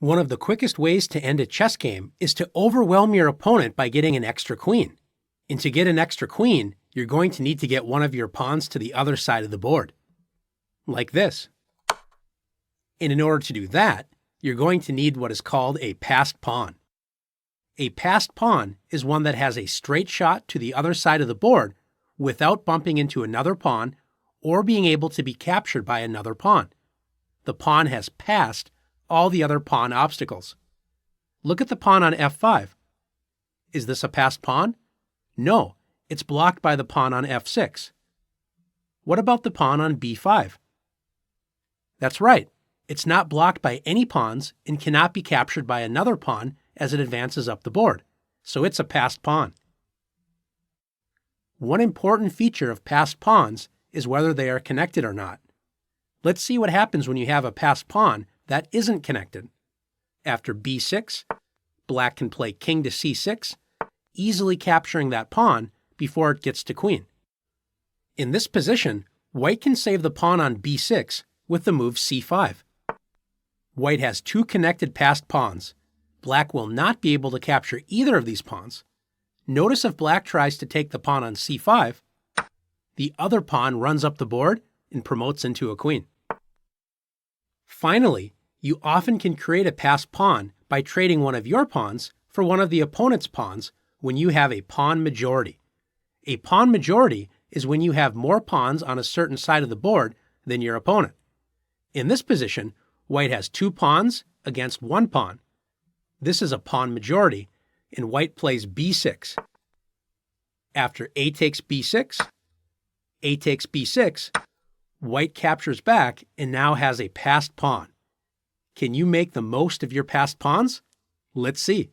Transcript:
One of the quickest ways to end a chess game is to overwhelm your opponent by getting an extra queen. And to get an extra queen, you're going to need to get one of your pawns to the other side of the board. Like this. And in order to do that, you're going to need what is called a passed pawn. A passed pawn is one that has a straight shot to the other side of the board without bumping into another pawn or being able to be captured by another pawn. The pawn has passed all the other pawn obstacles. Look at the pawn on f5. Is this a passed pawn? No, it's blocked by the pawn on f6. What about the pawn on b5? That's right, it's not blocked by any pawns and cannot be captured by another pawn as it advances up the board, so it's a passed pawn. One important feature of passed pawns is whether they are connected or not. Let's see what happens when you have a passed pawn that isn't connected. After b6, black can play king to c6, easily capturing that pawn before it gets to queen. In this position, white can save the pawn on b6 with the move c5. White has two connected passed pawns. Black will not be able to capture either of these pawns. Notice if black tries to take the pawn on c5, the other pawn runs up the board and promotes into a queen. Finally, you often can create a passed pawn by trading one of your pawns for one of the opponent's pawns when you have a pawn majority. A pawn majority is when you have more pawns on a certain side of the board than your opponent. In this position, white has two pawns against one pawn. This is a pawn majority, and white plays b6. After a takes b6, white captures back and now has a passed pawn. Can you make the most of your passed pawns? Let's see.